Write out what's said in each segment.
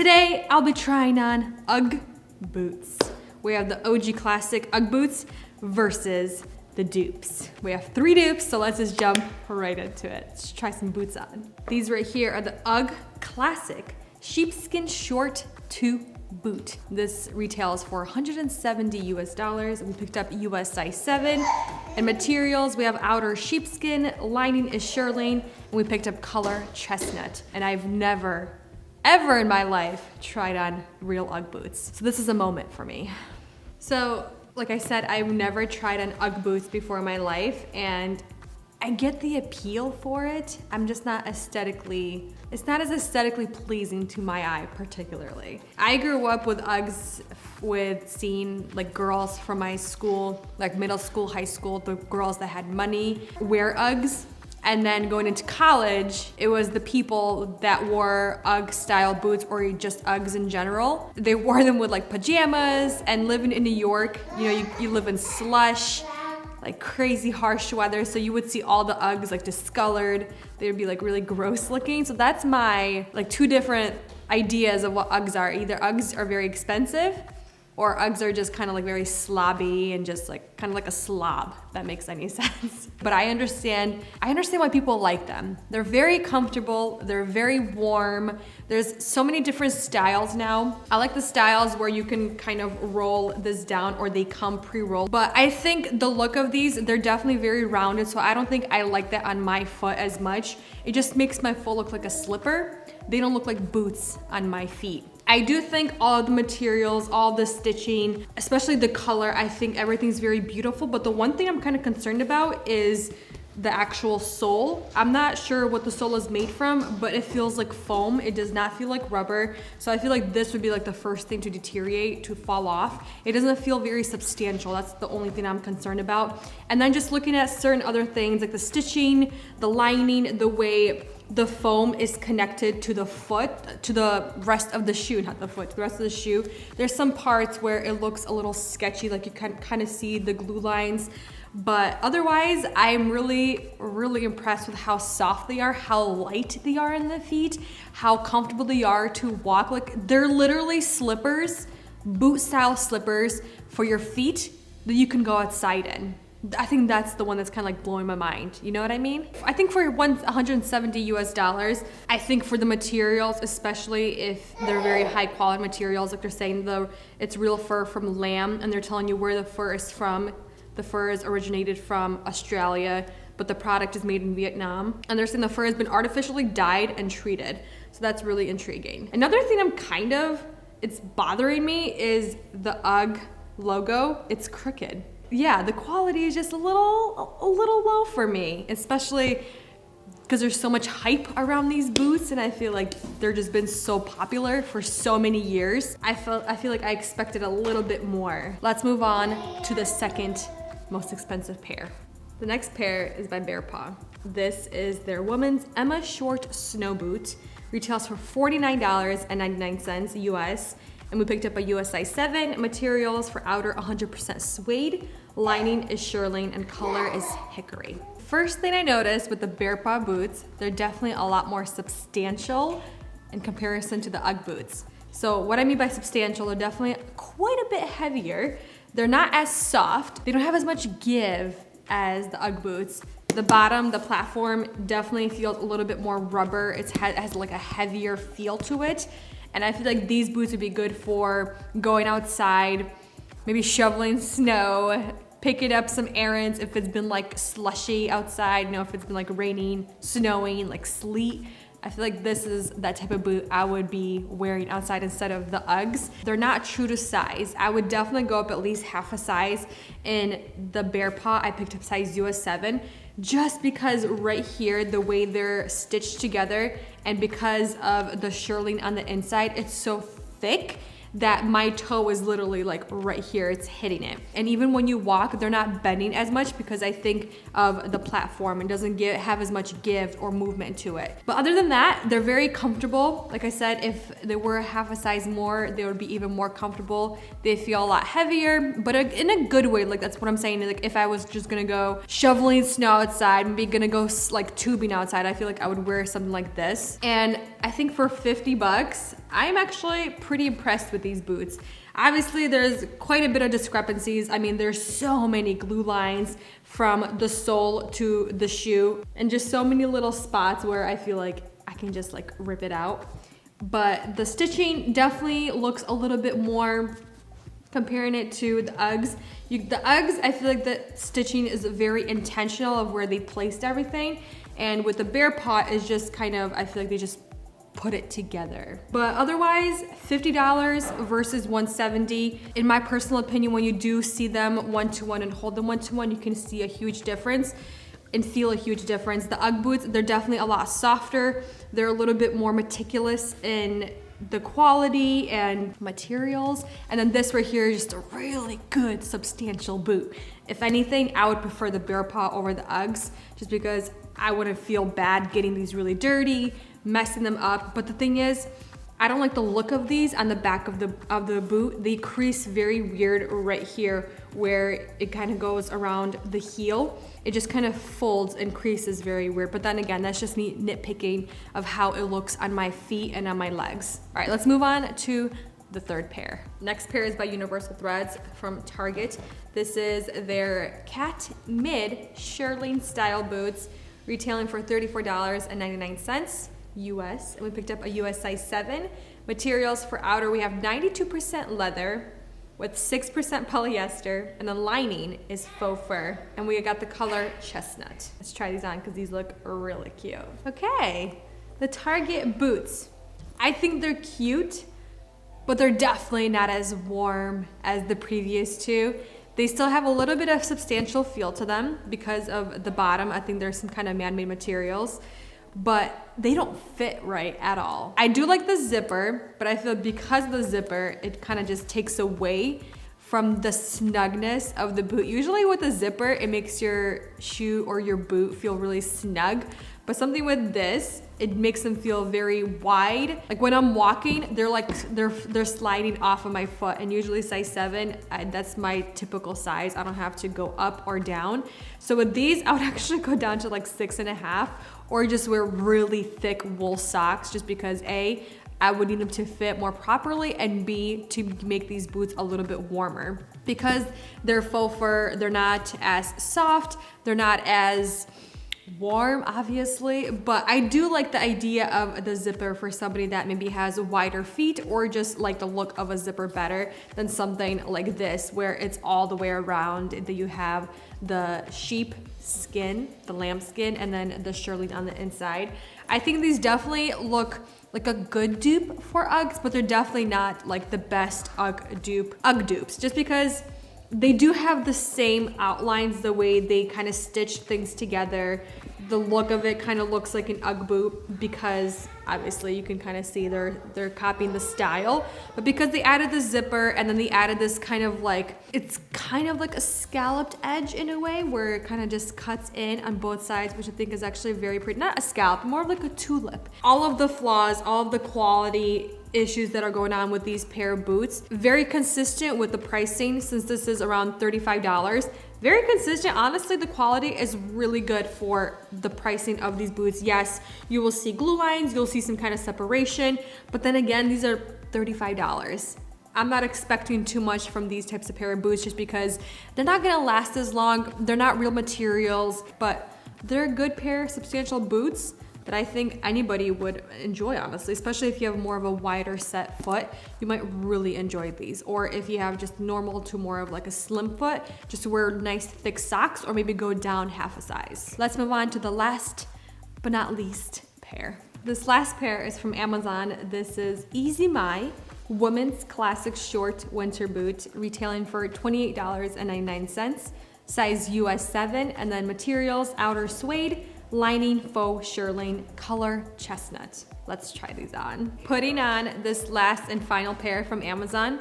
Today, I'll be trying on UGG boots. We have the OG classic UGG boots versus the dupes. We have 3 dupes, so let's just jump right into it. Let's try some boots on. These right here are the UGG classic sheepskin short 2 boot. This retails for $170 US. We picked up US size 7. And materials, we have outer sheepskin, lining is shearling, and we picked up color chestnut. And I've never, ever in my life tried on real UGG boots. So this is a moment for me. So, like I said, I've never tried on UGG boots before in my life, and I get the appeal for it. I'm just not aesthetically, it's not as aesthetically pleasing to my eye particularly. I grew up with UGGs with seeing like girls from my school, like middle school, high school, the girls that had money wear UGGs. And then going into college, it was the people that wore UGG style boots or just UGGs in general. They wore them with like pajamas, and living in New York, you know, you live in slush, like crazy harsh weather, so you would see all the UGGs like discolored. They would be like really gross looking. So that's my like 2 different ideas of what UGGs are. Either UGGs are very expensive, or UGGs are just kind of like very slobby and just like kind of like a slob, if that makes any sense. But I understand why people like them. They're very comfortable, they're very warm. There's so many different styles now. I like the styles where you can kind of roll this down or they come pre-rolled. But I think the look of these, they're definitely very rounded, so I don't think I like that on my foot as much. It just makes my foot look like a slipper. They don't look like boots on my feet. I do think all of the materials, all the stitching, especially the color, I think everything's very beautiful. But the one thing I'm kind of concerned about is the actual sole. I'm not sure what the sole is made from, but it feels like foam. It does not feel like rubber. So I feel like this would be like the first thing to deteriorate, to fall off. It doesn't feel very substantial. That's the only thing I'm concerned about. And then just looking at certain other things like the stitching, the lining, the way the foam is connected to the foot, to the rest of the shoe, not the foot, to the rest of the shoe. There's some parts where it looks a little sketchy, like you can kind of see the glue lines. But otherwise, I'm really, really impressed with how soft they are, how light they are in the feet, how comfortable they are to walk. Like they're literally slippers, boot style slippers for your feet that you can go outside in. I think that's the one that's kind of like blowing my mind. You know what I mean? I think for $170 US, I think for the materials, especially if they're very high quality materials, like they're saying it's real fur from lamb, and they're telling you where the fur is from. The fur is originated from Australia, but the product is made in Vietnam. And they're saying the fur has been artificially dyed and treated. So that's really intriguing. Another thing it's bothering me is the UGG logo. It's crooked. Yeah, the quality is just a little low for me, especially because there's so much hype around these boots, and I feel like they're just been so popular for so many years. I feel like I expected a little bit more. Let's move on to the second most expensive pair. The next pair is by Bearpaw. This is their women's Emma Short Snow Boot. Retails for $49.99 US. And we picked up a US size 7. Materials for outer 100% suede. Lining is shearling and color is hickory. First thing I noticed with the Bearpaw boots, they're definitely a lot more substantial in comparison to the UGG boots. So what I mean by substantial, they're definitely quite a bit heavier. They're not as soft. They don't have as much give as the UGG boots. The bottom, the platform, definitely feels a little bit more rubber. It has like a heavier feel to it. And I feel like these boots would be good for going outside, maybe shoveling snow, picking up some errands if it's been like slushy outside, you know, if it's been like raining, snowing, like sleet. I feel like this is that type of boot I would be wearing outside instead of the UGGs. They're not true to size. I would definitely go up at least half a size. In the Bearpaw, I picked up size US 7 just because right here, the way they're stitched together and because of the shearling on the inside, it's so thick that my toe is literally like right here, it's hitting it. And even when you walk, they're not bending as much because I think of the platform and doesn't have as much give or movement to it. But other than that, they're very comfortable. Like I said, if they were half a size more, they would be even more comfortable. They feel a lot heavier, but in a good way. Like that's what I'm saying. Like if I was just gonna go shoveling snow outside, maybe gonna go like tubing outside, I feel like I would wear something like this. And I think for $50, I'm actually pretty impressed with these boots. Obviously, there's quite a bit of discrepancies. I mean, there's so many glue lines from the sole to the shoe and just so many little spots where I feel like I can just like rip it out. But the stitching definitely looks a little bit more, comparing it to the Uggs. The Uggs, I feel like the stitching is very intentional of where they placed everything. And with the Bearpaw is just kind of, I feel like they just put it together. But otherwise, $50 versus $170. In my personal opinion, when you do see them one-to-one and hold them one-to-one, you can see a huge difference and feel a huge difference. The Ugg boots, they're definitely a lot softer. They're a little bit more meticulous in the quality and materials. And then this right here is just a really good, substantial boot. If anything, I would prefer the Bearpaw over the Uggs, just because I wouldn't feel bad getting these really dirty, messing them up. But the thing is, I don't like the look of these on the back of the boot. They crease very weird right here where it kind of goes around the heel. It just kind of folds and creases very weird. But then again, that's just me nitpicking of how it looks on my feet and on my legs. All right, let's move on to the third pair. Next pair is by Universal Threads from Target. This is their Cat Mid shearling style boots, retailing for $34.99 US, and we picked up a US size 7. Materials for outer, we have 92% leather with 6% polyester, and the lining is faux fur, and we got the color chestnut. Let's try these on because these look really cute. Okay, the Target boots. I think they're cute, but they're definitely not as warm as the previous two. They still have a little bit of substantial feel to them because of the bottom. I think there's some kind of man-made materials, but they don't fit right at all. I do like the zipper, but I feel because of the zipper, it kind of just takes away from the snugness of the boot. Usually with a zipper, it makes your shoe or your boot feel really snug. But something with this, it makes them feel very wide. Like when I'm walking, they're sliding off of my foot, and usually size 7, that's my typical size. I don't have to go up or down. So with these, I would actually go down to like 6.5, or just wear really thick wool socks, just because A, I would need them to fit more properly, and B, to make these boots a little bit warmer. Because they're faux fur, they're not as soft, they're not as warm, obviously, but I do like the idea of the zipper for somebody that maybe has wider feet or just like the look of a zipper better than something like this where it's all the way around, that you have the sheep skin, the lamb skin, and then the shearling on the inside. I think these definitely look like a good dupe for Uggs, but they're definitely not like the best Ugg dupes, just because they do have the same outlines, the way they kind of stitch things together. The look of it kind of looks like an Ugg boot because obviously you can kind of see they're copying the style. But because they added the zipper and then they added this kind of like, it's kind of like a scalloped edge in a way where it kind of just cuts in on both sides, which I think is actually very pretty. Not a scallop, more of like a tulip. All of the flaws, all of the quality issues that are going on with these pair of boots, very consistent with the pricing, since this is around $35. Very consistent. Honestly, the quality is really good for the pricing of these boots. Yes, you will see glue lines, you'll see some kind of separation, but then again, these are $35. I'm not expecting too much from these types of pair of boots just because they're not gonna last as long. They're not real materials, but they're a good pair of substantial boots that I think anybody would enjoy, honestly, especially if you have more of a wider set foot. You might really enjoy these. Or if you have just normal to more of like a slim foot, just wear nice thick socks or maybe go down half a size. Let's move on to the last but not least pair. This last pair is from Amazon. This is Easy My Women's Classic Short Winter Boot, retailing for $28.99, size US 7, and then materials, outer suede, lining faux shearling, color chestnut. Let's try these on. Putting on this last and final pair from Amazon.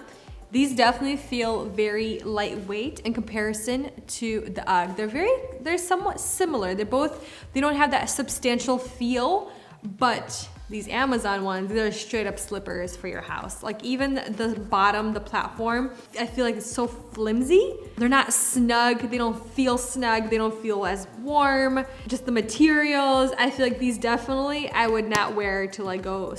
These definitely feel very lightweight in comparison to the Ugg. They're somewhat similar. They don't have that substantial feel, but these Amazon ones, they're straight up slippers for your house. Like even the bottom, the platform, I feel like it's so flimsy. They're not snug, they don't feel snug, they don't feel as warm. Just the materials, I feel like these definitely I would not wear to like go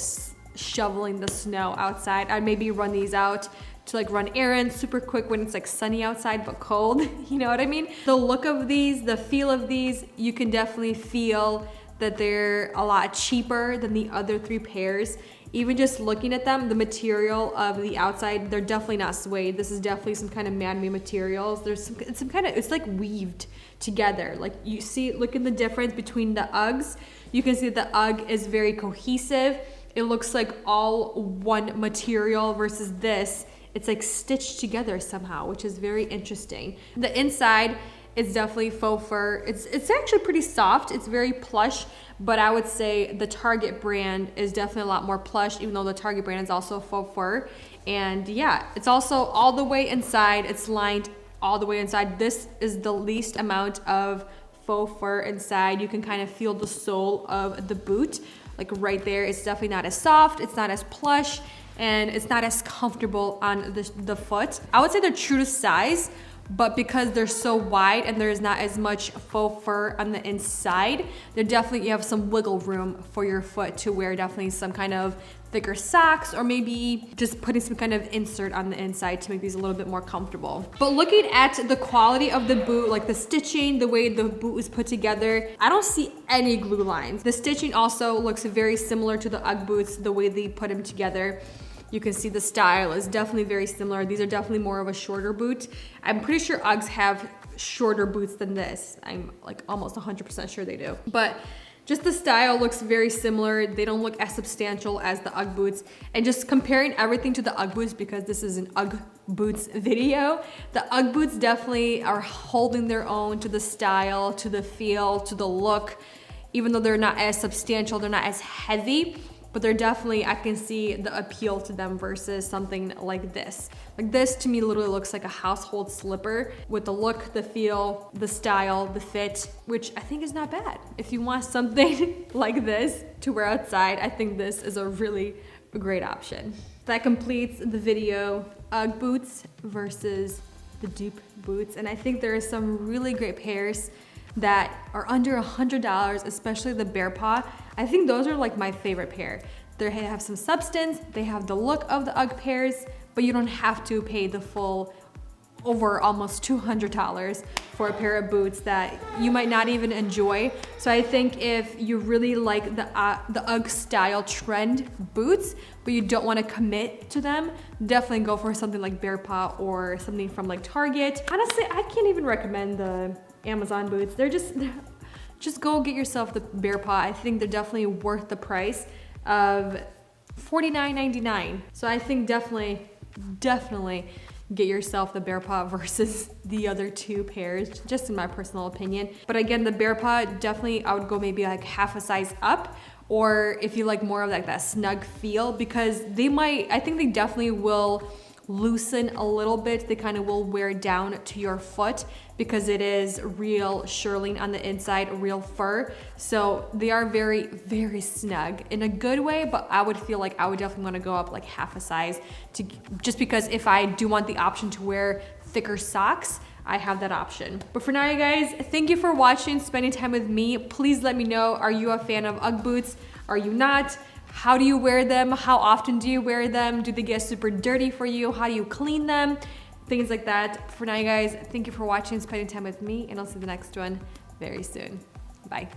shoveling the snow outside. I'd maybe run these out to like run errands super quick when it's like sunny outside but cold. You know what I mean? The look of these, the feel of these, you can definitely feel that they're a lot cheaper than the other 3 pairs. Even just looking at them, the material of the outside, they're definitely not suede. This is definitely some kind of man-made materials. There's some kind of, it's like weaved together. Like you see, look at the difference between the Uggs. You can see that the Ugg is very cohesive. It looks like all one material versus this. It's like stitched together somehow, which is very interesting. The inside, it's definitely faux fur. It's actually pretty soft. It's very plush, but I would say the Target brand is definitely a lot more plush, even though the Target brand is also faux fur. And yeah, it's also all the way inside. It's lined all the way inside. This is the least amount of faux fur inside. You can kind of feel the sole of the boot, like right there. It's definitely not as soft. It's not as plush, and it's not as comfortable on the foot. I would say they're true to size, but because they're so wide and there's not as much faux fur on the inside, you have some wiggle room for your foot to wear definitely some kind of thicker socks, or maybe just putting some kind of insert on the inside to make these a little bit more comfortable. But looking at the quality of the boot, like the stitching, the way the boot was put together, I don't see any glue lines. The stitching also looks very similar to the Ugg boots, the way they put them together. You can see the style is definitely very similar. These are definitely more of a shorter boot. I'm pretty sure Uggs have shorter boots than this. I'm like almost 100% sure they do. But just the style looks very similar. They don't look as substantial as the Ugg boots. And just comparing everything to the Ugg boots, because this is an Ugg boots video, the Ugg boots definitely are holding their own to the style, to the feel, to the look. Even though they're not as substantial, they're not as heavy, but they're definitely, I can see the appeal to them versus something like this. Like this to me literally looks like a household slipper with the look, the feel, the style, the fit, which I think is not bad. If you want something like this to wear outside, I think this is a really great option. That completes the video, Ugg boots versus the dupe boots. And I think there are some really great pairs that are under $100, especially the Bearpaw. I think those are like my favorite pair. They have some substance, they have the look of the Ugg pairs, but you don't have to pay the full over almost $200 for a pair of boots that you might not even enjoy. So I think if you really like the Ugg style trend boots, but you don't want to commit to them, definitely go for something like Bearpaw or something from like Target. Honestly, I can't even recommend the Amazon boots. They're just go get yourself the Bearpaw. I think they're definitely worth the price of $49.99. So I think definitely get yourself the Bearpaw versus the other 2 pairs, just in my personal opinion. But again, the Bearpaw, definitely I would go maybe like half a size up, or if you like more of like that snug feel, because I think they definitely will loosen a little bit. They kind of will wear down to your foot because it is real shearling on the inside, real fur. So they are very, very snug in a good way, but I would feel like I would definitely want to go up like half a size just because if I do want the option to wear thicker socks, I have that option. But for now, you guys, thank you for watching, spending time with me. Please let me know, are you a fan of Ugg boots? Are you not? How do you wear them? How often do you wear them? Do they get super dirty for you? How do you clean them? Things like that. For now, you guys, thank you for watching, spending time with me, and I'll see you in the next one very soon. Bye.